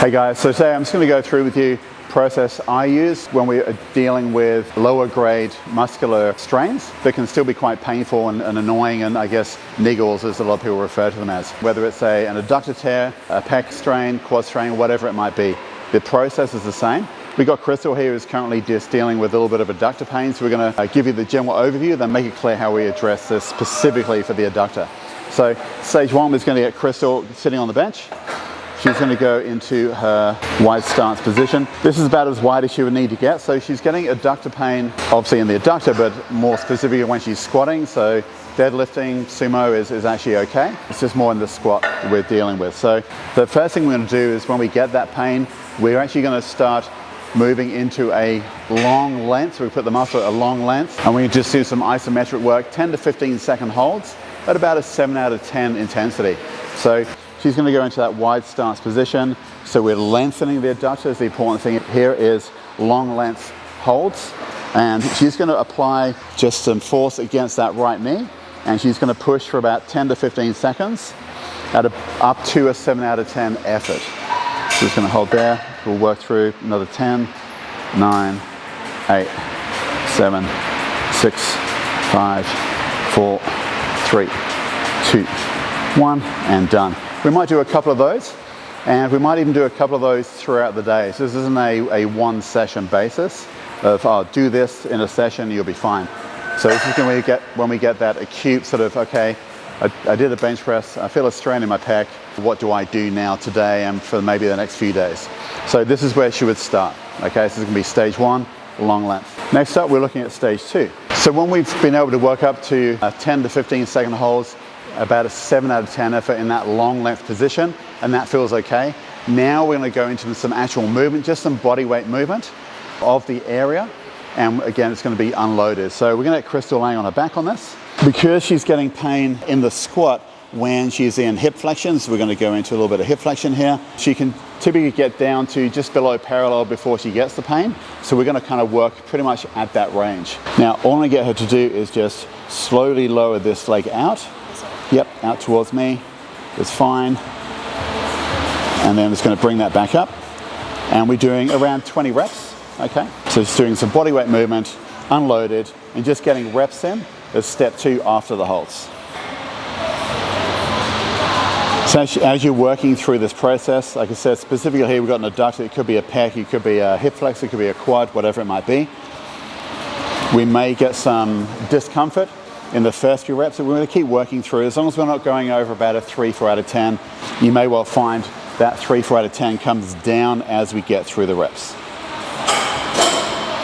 Hey guys, so today I'm just going to go through with you the process I use when we are dealing with lower grade muscular strains that can still be quite painful and annoying, and I guess niggles as a lot of people refer to them as. Whether it's an adductor tear, a pec strain, quad strain, whatever it might be, the process is the same. We've got Krystal here who's currently just dealing with a little bit of adductor pain, so we're going to give you the general overview, then make it clear how we address this specifically for the adductor. So stage one is going to get Krystal sitting on the bench. She's going to go into her wide stance position. This is about as wide as she would need to get. So she's getting adductor pain, obviously in the adductor, but more specifically when she's squatting. So deadlifting, sumo is actually okay. It's just more in the squat that we're dealing with. So the first thing we're going to do is when we get that pain, we're actually going to start moving into a long length. So we put the muscle at a long length, and we just do some isometric work, 10 to 15 second holds at about a 7 out of 10 intensity. So she's going to go into that wide stance position. So we're lengthening the adductors. The important thing here is long length holds. And she's going to apply just some force against that right knee. And she's going to push for about 10 to 15 seconds at up to a 7 out of 10 effort. So just going to hold there. We'll work through another 10, 9, 8, 7, 6, 5, 4, 3, 2, 1, and done. We might do a couple of those, and we might even do a couple of those throughout the day. So this isn't a one session basis of, oh, do this in a session, you'll be fine. So this is when we get that acute sort of, okay, I did a bench press, I feel a strain in my pec, what do I do now today and for maybe the next few days? So this is where she would start. Okay, so this is going to be stage one, long length. Next up, we're looking at stage two. So when we've been able to work up to 10 to 15 second holds, about a 7 out of 10 effort in that long length position, and that feels okay. Now we're going to go into some actual movement, just some body weight movement of the area, and again it's going to be unloaded. So we're going to get Krystal laying on her back on this. Because she's getting pain in the squat when she's in hip flexion, so we're going to go into a little bit of hip flexion here. She can typically get down to just below parallel before she gets the pain, so we're going to kind of work pretty much at that range. Now all I get her to do is just slowly lower this leg out. Yep, out towards me, it's fine. And then I'm just going to bring that back up. And we're doing around 20 reps, okay? So just doing some body weight movement, unloaded, and just getting reps in as step two after the holds. So as you're working through this process, like I said, specifically here we've got an adductor, it could be a pec, it could be a hip flexor, it could be a quad, whatever it might be. We may get some discomfort in the first few reps, but we're going to keep working through. As long as we're not going over about a 3, 4 out of 10, you may well find that 3, 4 out of 10 comes down as we get through the reps.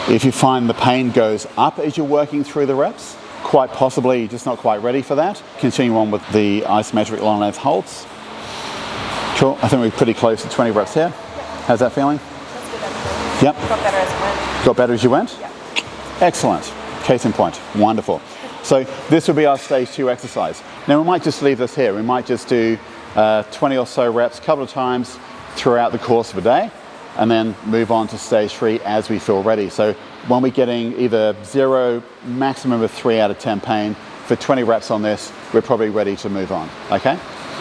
If you find the pain goes up as you're working through the reps, quite possibly you're just not quite ready for that. Continue on with the isometric long length holds. Cool, I think we're pretty close to 20 reps here. How's that feeling? That's good. Yep. Got better as you went. Got better as you went? Yeah. Excellent. Case in point. Wonderful. So this will be our stage two exercise. Now we might just leave this here. We might just do 20 or so reps a couple of times throughout the course of a day, and then move on to stage three as we feel ready. So when we're getting either 0, maximum of 3 out of 10 pain, for 20 reps on this, we're probably ready to move on, okay?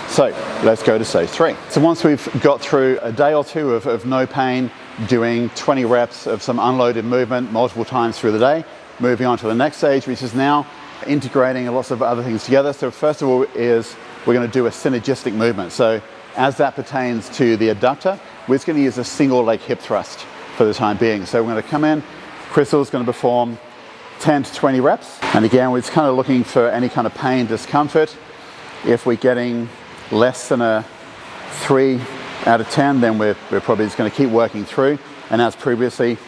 So let's go to stage three. So once we've got through a day or two of no pain, doing 20 reps of some unloaded movement multiple times through the day, moving on to the next stage, which is now integrating lots of other things together. So first of all is we're going to do a synergistic movement. So as that pertains to the adductor, we're just going to use a single leg hip thrust for the time being. So we're going to come in, Krystal's going to perform 10 to 20 reps. And again, we're just kind of looking for any kind of pain, discomfort. If we're getting less than a 3 out of 10, then we're probably just going to keep working through. And as previously,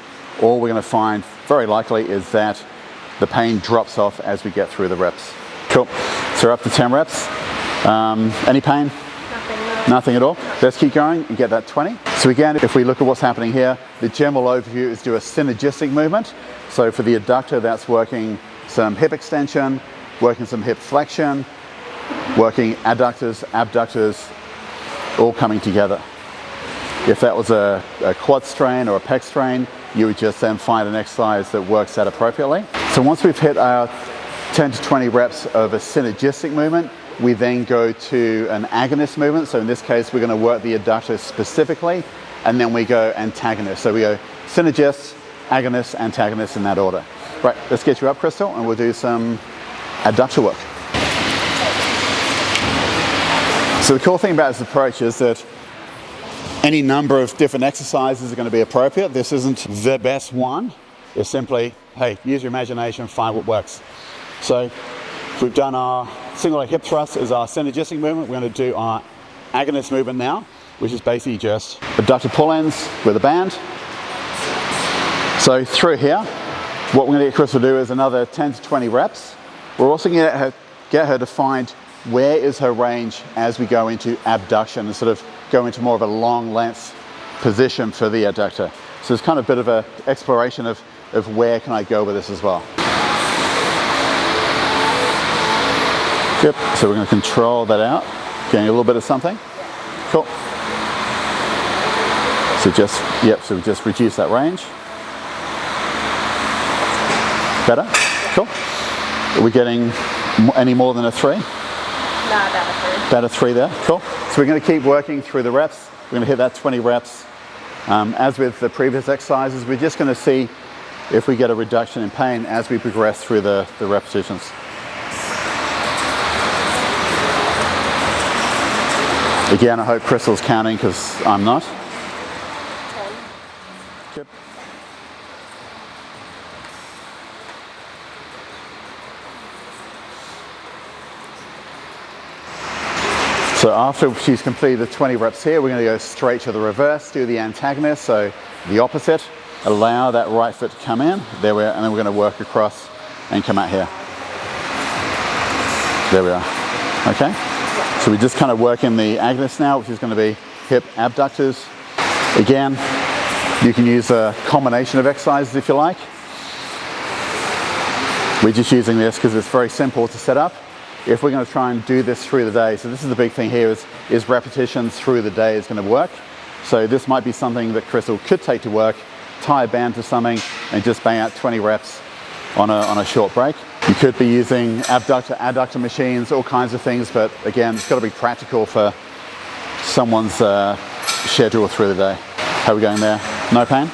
all we're going to find very likely is that the pain drops off as we get through the reps. Cool. So we're up to 10 reps. Any pain? Nothing. Nothing at all. Let's keep going and get that 20. So again, if we look at what's happening here, the general overview is do a synergistic movement. So for the adductor, that's working some hip extension, working some hip flexion, working adductors, abductors, all coming together. If that was a quad strain or a pec strain, you would just then find an exercise that works that appropriately. So once we've hit our 10 to 20 reps of a synergistic movement, we then go to an agonist movement. So in this case, we're going to work the adductor specifically and then we go antagonist. So we go synergist, agonist, antagonist in that order. Right, let's get you up, Krystal, and we'll do some adductor work. So the cool thing about this approach is that any number of different exercises are going to be appropriate. This isn't the best one. It's simply, hey, use your imagination, find what works. So we've done our single leg hip thrust as our synergistic movement. We're going to do our agonist movement now, which is basically just adductor pull-ins with a band. So through here, what we're going to get Krystal to do is another 10 to 20 reps. We're also going to get her to find where is her range as we go into abduction and sort of go into more of a long length position for the adductor. So it's kind of a bit of an exploration of where can I go with this as well. Yep, so we're going to control that out, getting a little bit of something. Cool. So so we just reduce that range. Better? Cool. Are we getting any more than a 3? No, about a 3. About a 3 there, cool. So we're going to keep working through the reps. We're going to hit that 20 reps. As with the previous exercises, we're just going to see if we get a reduction in pain as we progress through the repetitions. Again, I hope Krystal's counting because I'm not. 10. Yep. So after she's completed the 20 reps here, we're going to go straight to the reverse, do the antagonist, so the opposite. Allow that right foot to come in, there we are, and then we're going to work across and come out here. There we are. Okay? So we just kind of work in the agonist now, which is going to be hip abductors. Again, you can use a combination of exercises if you like. We're just using this because it's very simple to set up. If we're going to try and do this through the day, so this is the big thing here is repetitions through the day is going to work. So this might be something that Krystal could take to work, tie a band to something and just bang out 20 reps on a short break. You could be using adductor machines, all kinds of things, but again, it's got to be practical for someone's schedule through the day. How are we going there? No pain?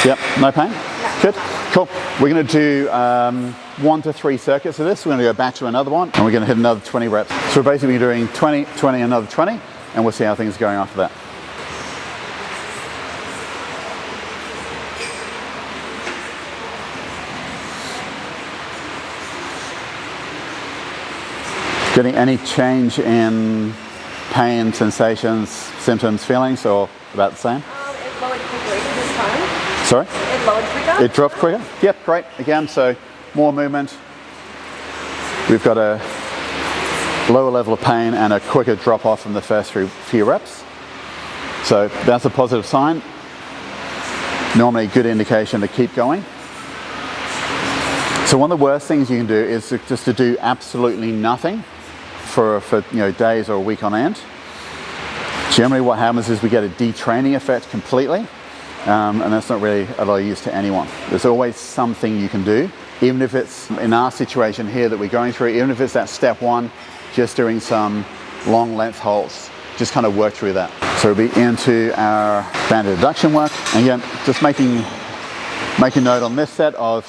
19. Yep, no pain? No. Good, cool. We're going to do 1 to 3 circuits of this. We're going to go back to another one and we're going to hit another 20 reps. So we're basically doing 20, 20, another 20, and we'll see how things are going after that. Getting any change in pain, sensations, symptoms, feelings, or about the same? It lowered quickly this time. Sorry? It lowered quicker. It dropped quicker? Yep, great. Again, so more movement. We've got a lower level of pain and a quicker drop off from the first few reps. So that's a positive sign. Normally a good indication to keep going. So one of the worst things you can do is just to do absolutely nothing for days or a week on end. Generally what happens is we get a detraining effect completely, and that's not really a lot of use to anyone. There's always something you can do, even if it's in our situation here that we're going through, even if it's that step 1, just doing some long length holds, just kind of work through that. So we'll be into our banded adduction work, and again, just making note on this set of,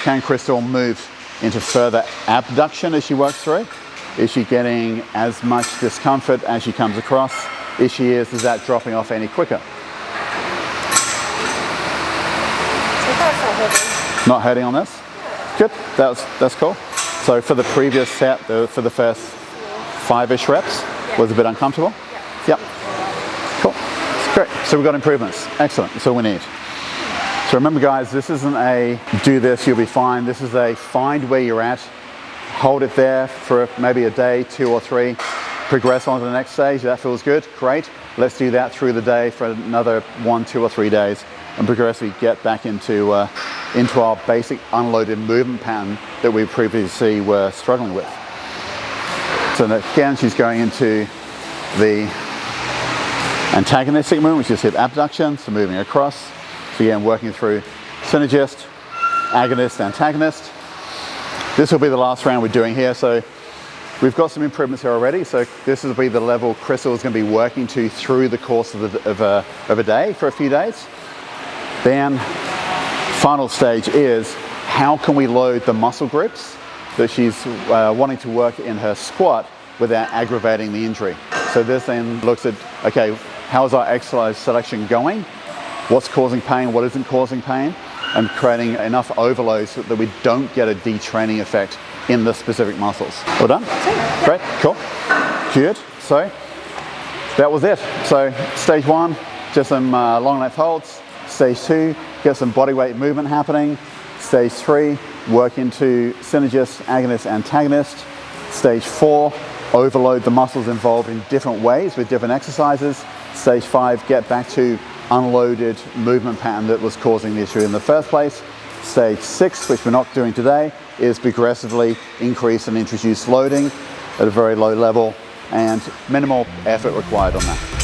can Krystal move into further abduction as she works through? Is she getting as much discomfort as she comes across? If she is that dropping off any quicker? Not hurting on this? Good, that's cool. So for the previous set, for the first 5-ish reps, was a bit uncomfortable? Yep. Cool, that's great. So we've got improvements, excellent, that's all we need. So remember guys, this isn't a do this, you'll be fine. This is a find where you're at, hold it there for maybe a day, 2 or 3, progress on to the next stage. That feels good, great. Let's do that through the day for another 1, 2 or 3 days and progressively get back into our basic unloaded movement pattern that we previously were struggling with. So again, she's going into the antagonistic movement, which is hip abduction, so moving across. So again, working through synergist, agonist, antagonist. This will be the last round we're doing here. So we've got some improvements here already. So this will be the level Krystal is going to be working to through the course of a day for a few days. Then final stage is how can we load the muscle groups that she's wanting to work in her squat without aggravating the injury. So this then looks at, okay, how's our exercise selection going? What's causing pain, what isn't causing pain? And creating enough overload so that we don't get a detraining effect in the specific muscles. All done? Great, cool, good. So that was it. So stage 1, just some long length holds. Stage 2, get some body weight movement happening. Stage 3, work into synergist, agonist, antagonist. Stage 4, overload the muscles involved in different ways with different exercises. Stage 5, get back to unloaded movement pattern that was causing the issue in the first place. Stage 6, which we're not doing today, is progressively increase and introduce loading at a very low level and minimal effort required on that.